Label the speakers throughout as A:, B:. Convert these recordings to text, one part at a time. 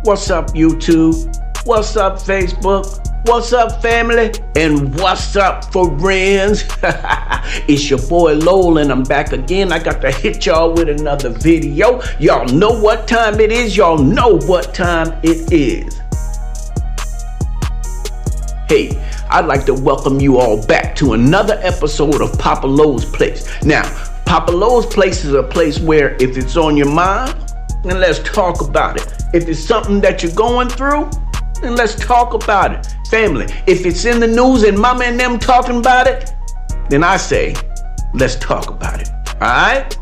A: What's up, YouTube? What's up, Facebook? What's up, family? And what's up, friends? It's your boy Lowell, and I'm back again. I got to hit y'all with another video. Y'all know what time it is. Y'all know what time it is. Hey, I'd like to welcome you all back to another episode of Papa Lowell's Place. Now, Papa Lowell's Place is a place where if it's on your mind, then let's talk about it. If it's something that you're going through, then let's talk about it. Family, if it's in the news and mama and them talking about it, then I say, let's talk about it. All right?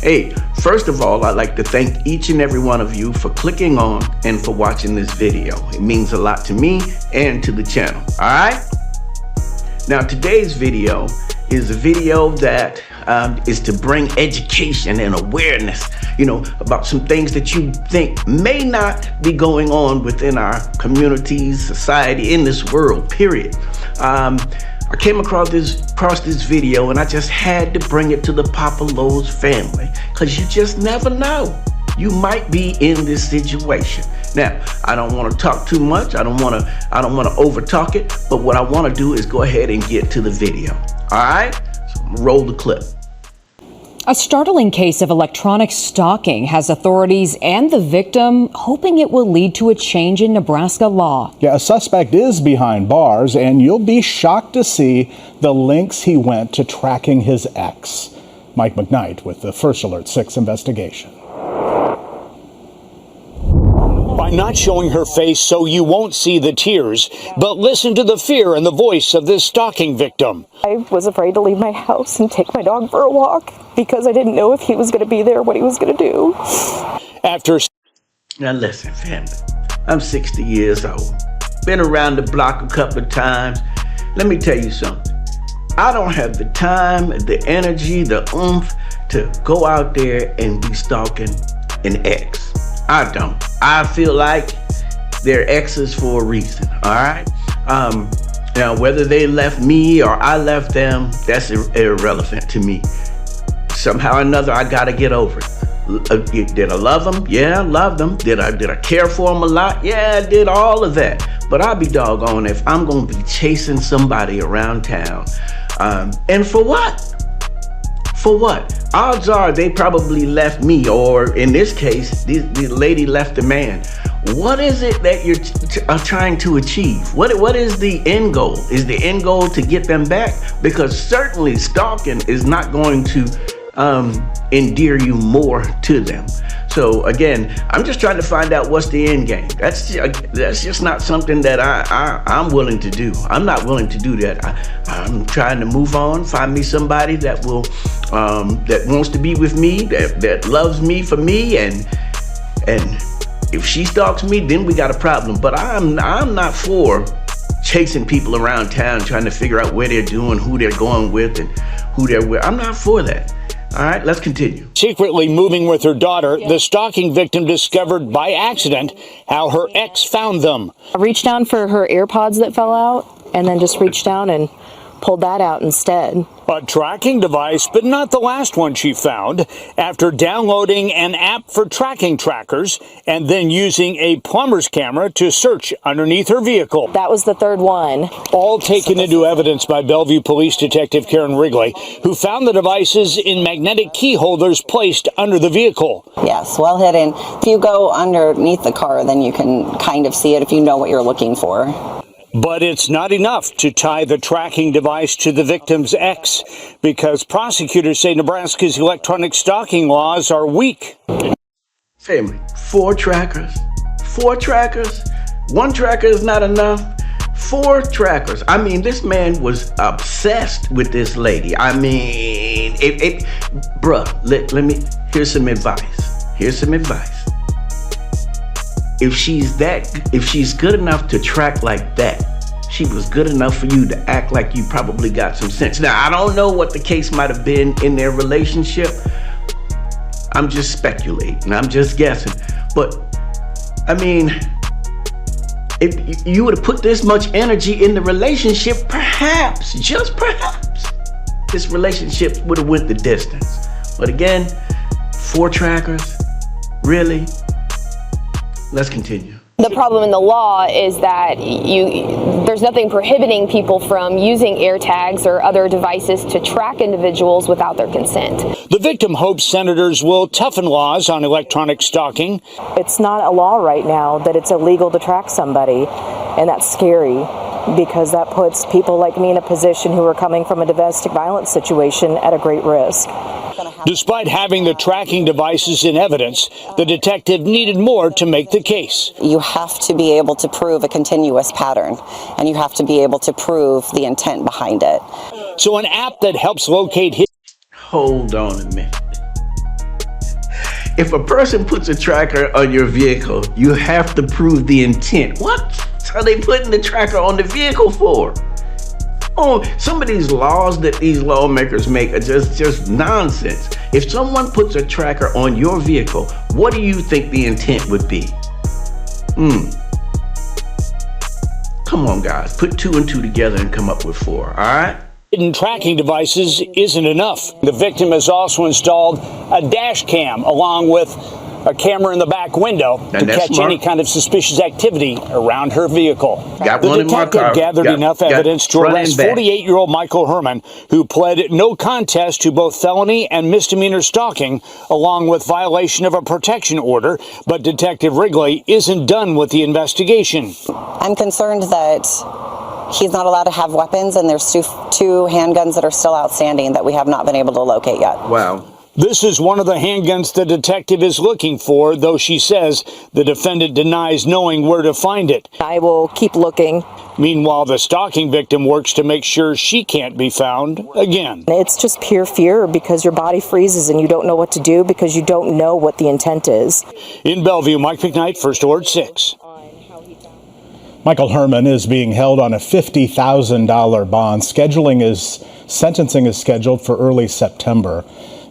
A: Hey, first of all, I'd like to thank each and every one of you for clicking on and for watching this video. It means a lot to me and to the channel. All right? Now, today's video is a video that is to bring education and awareness, about some things that you think may not be going on within our communities, society, in this world, period. I came across this video and I just had to bring it to the Papa Lowell's family, because you just never know. You might be in this situation. Now, I don't want to talk too much. I don't want to over talk it, but what I want to do is go ahead and get to the video. All right? So roll the clip.
B: A startling case of electronic stalking has authorities and the victim hoping it will lead to a change in Nebraska law.
C: Yeah, a suspect is behind bars, and you'll be shocked to see the lengths he went to tracking his ex. Mike McKnight with the First Alert 6 investigation.
D: By not showing her face so you won't see the tears, but listen to the fear in the voice of this stalking victim.
E: I was afraid to leave my house and take my dog for a walk because I didn't know if he was going to be there, what he was going to do.
A: Now listen, family, I'm 60 years old. Been around the block a couple of times. Let me tell you something. I don't have the time, the energy, the oomph to go out there and be stalking an ex. I don't. I feel like they're exes for a reason, all right? Now, whether they left me or I left them, that's irrelevant to me. Somehow or another, I gotta get over it. Did I love them? Yeah, I loved them. Did I care for them a lot? Yeah, I did all of that. But I'll be doggone if I'm gonna be chasing somebody around town. And for what? For what? Odds are they probably left me, or in this case, the lady left the man. What is it that you're trying to achieve? What is the end goal? Is the end goal to get them back? Because certainly stalking is not going to endear you more to them. So again, I'm just trying to find out what's the end game. That's just not something that I'm willing to do. I'm not willing to do that. I'm trying to move on, find me somebody that will that wants to be with me, that loves me for me, and if she stalks me, then we got a problem. But I'm not for chasing people around town, trying to figure out where they're doing, who they're going with, and who they're with. I'm not for that. All right, let's continue.
D: Secretly moving with her daughter, the stalking victim discovered by accident how her ex found them.
E: I reached down for her AirPods that fell out and then just reached down and pulled that out instead.
D: A tracking device, but not the last one she found, after downloading an app for tracking trackers and then using a plumber's camera to search underneath her vehicle.
E: That was the third one.
D: All taken into evidence by Bellevue Police Detective Karen Wrigley, who found the devices in magnetic key holders placed under the vehicle.
F: Yes, well hidden. If you go underneath the car, then you can kind of see it if you know what you're looking for.
D: But it's not enough to tie the tracking device to the victim's ex, because prosecutors say Nebraska's electronic stalking laws are weak.
A: Family, 4 trackers. 4 trackers? 1 tracker is not enough. 4 trackers. I mean, this man was obsessed with this lady. I mean, bruh, let me, here's some advice. Here's some advice. If she's good enough to track like that, she was good enough for you to act like you probably got some sense. Now, I don't know what the case might have been in their relationship. I'm just speculating. I'm just guessing. But, I mean, if you would have put this much energy in the relationship, perhaps, just perhaps, this relationship would have went the distance. But again, 4 trackers, really? Let's continue.
G: The problem in the law is that there's nothing prohibiting people from using AirTags or other devices to track individuals without their consent.
D: The victim hopes senators will toughen laws on electronic stalking.
E: It's not a law right now that it's illegal to track somebody, and that's scary because that puts people like me in a position who are coming from a domestic violence situation at a great risk.
D: Despite having the tracking devices in evidence, the detective needed more to make the case.
F: You have to be able to prove a continuous pattern, and you have to be able to prove the intent behind it.
D: So an app that helps locate his...
A: Hold on a minute. If a person puts a tracker on your vehicle, you have to prove the intent. What are they putting the tracker on the vehicle for? Oh, some of these laws that these lawmakers make are just nonsense. If someone puts a tracker on your vehicle, what do you think the intent would be? Come on, guys. Put 2 and 2 together and come up with 4, all right?
D: Hidden tracking devices isn't enough. The victim has also installed a dash cam along with a camera in the back window to catch any kind of suspicious activity around her vehicle. The detective gathered enough evidence to arrest 48-year-old Michael Herman, who pled no contest to both felony and misdemeanor stalking, along with violation of a protection order. But Detective Wrigley isn't done with the investigation.
F: I'm concerned that he's not allowed to have weapons, and there's two handguns that are still outstanding that we have not been able to locate yet.
A: Wow.
D: This is one of the handguns the detective is looking for, though she says the defendant denies knowing where to find it.
E: I will keep looking.
D: Meanwhile, the stalking victim works to make sure she can't be found again.
E: It's just pure fear because your body freezes and you don't know what to do because you don't know what the intent is.
D: In Bellevue, Mike McKnight, First Alert 6.
C: Michael Herman is being held on a $50,000 bond. Sentencing is scheduled for early September.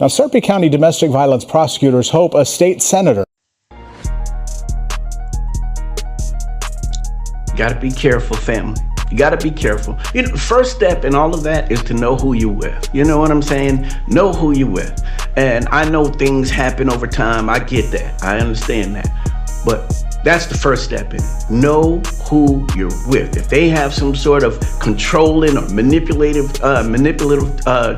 C: Now, Sarpy County domestic violence prosecutors hope a state senator.
A: You got to be careful, family. You got to be careful. You know, first step in all of that is to know who you're with. You know what I'm saying? Know who you're with. And I know things happen over time. I get that. I understand that. But that's the first step in it. Know who you're with. If they have some sort of controlling or manipulative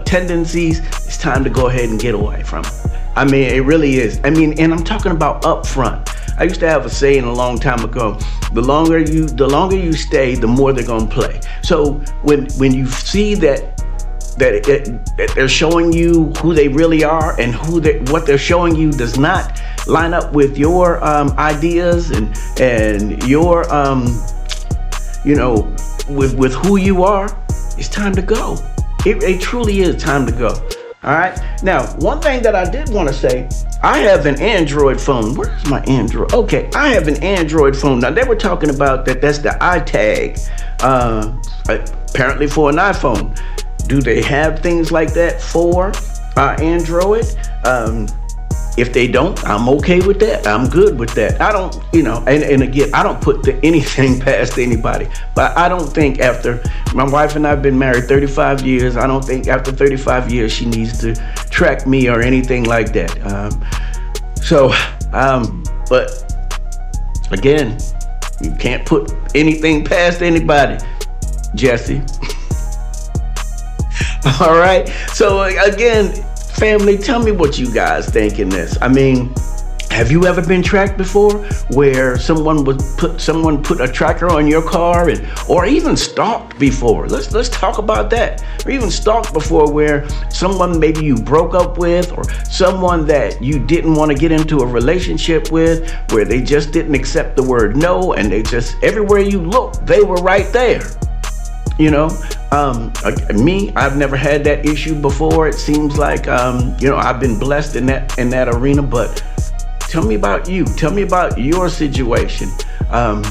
A: tendencies, it's time to go ahead and get away from it. I mean, it really is. I mean, and I'm talking about up front. I used to have a saying a long time ago, the longer you stay, the more they're gonna play. So when you see that they're showing you who they really are and what they're showing you does not line up with your ideas and your with who you are, it's time to go. It truly is time to go. All right. Now, one thing that I did want to say, I have an Android phone. Where's my Android? Okay, I have an Android phone. Now, they were talking about that's the iTag, apparently for an iPhone. Do they have things like that for Android? If they don't, I'm okay with that. I'm good with that. I don't, and again, I don't put anything past anybody. But I don't think after, my wife and I have been married 35 years, I don't think after 35 years she needs to track me or anything like that. But again, you can't put anything past anybody, Jesse. All right. So again, family, tell me what you guys think in this. I mean, have you ever been tracked before, where someone put a tracker on your car or even stalked before? Let's talk about that. Or even stalked before, where someone maybe you broke up with, or someone that you didn't want to get into a relationship with, where they just didn't accept the word no, and they just, everywhere you look, they were right there. Me, I've never had that issue before. It seems like, I've been blessed in that arena. But tell me about you. Tell me about your situation. And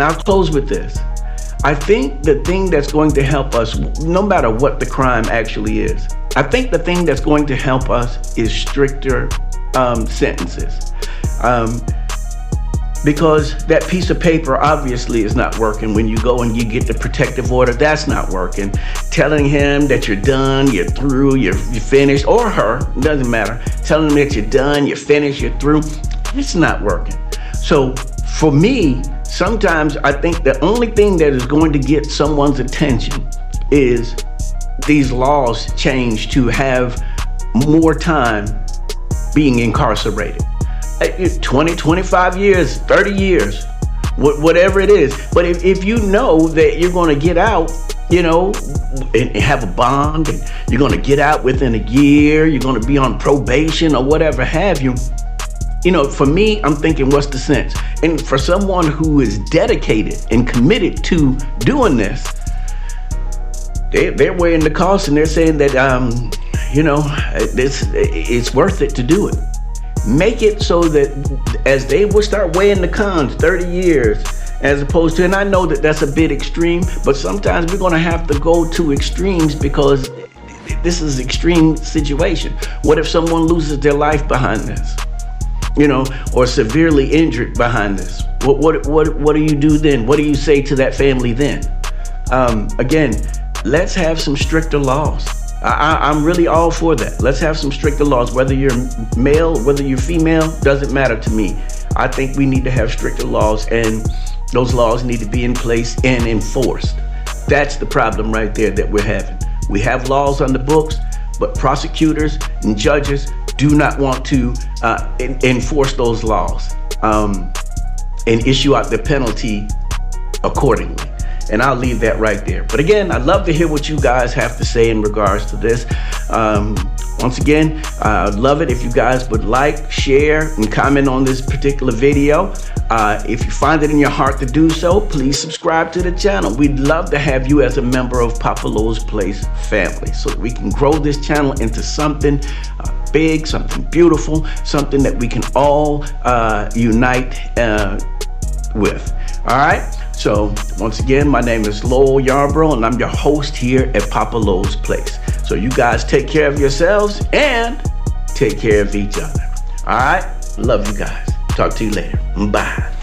A: I'll close with this. I think the thing that's going to help us, no matter what the crime actually is, I think the thing that's going to help us is stricter sentences. because that piece of paper obviously is not working. When you go and you get the protective order, that's not working. Telling him that you're done, you're through, you're finished, or her, doesn't matter. Telling them that you're done, you're finished, you're through, it's not working. So for me, sometimes I think the only thing that is going to get someone's attention is these laws change to have more time being incarcerated. 20, 25 years, 30 years, whatever it is. But if you know that you're going to get out, you know, and have a bond, and you're going to get out within a year, you're going to be on probation or whatever have you, you know, for me, I'm thinking, what's the sense? And for someone who is dedicated and committed to doing this, they're weighing the cost, and they're saying that, you know, it's worth it to do it. Make it so that as they will start weighing the cons, 30 years, as opposed to, and I know that that's a bit extreme, but sometimes we're going to have to go to extremes because this is an extreme situation. What if someone loses their life behind this? You know, or severely injured behind this? What do you do then? What do you say to that family then? Again, let's have some stricter laws. I'm really all for that. Let's have some stricter laws. Whether you're male, whether you're female, doesn't matter to me. I think we need to have stricter laws, and those laws need to be in place and enforced. That's the problem right there that we're having. We have laws on the books, but prosecutors and judges do not want to enforce those laws and issue out the penalty accordingly. And I'll leave that right there. But again, I'd love to hear what you guys have to say in regards to this. Once again, I'd love it if you guys would like, share, and comment on this particular video. If you find it in your heart to do so, please subscribe to the channel. We'd love to have you as a member of Papa Lo's Place family so that we can grow this channel into something big, something beautiful, something that we can all unite with. All right? So once again, my name is Lowell Yarbrough, and I'm your host here at Papa Lo's Place. So you guys take care of yourselves and take care of each other. All right? Love you guys. Talk to you later. Bye.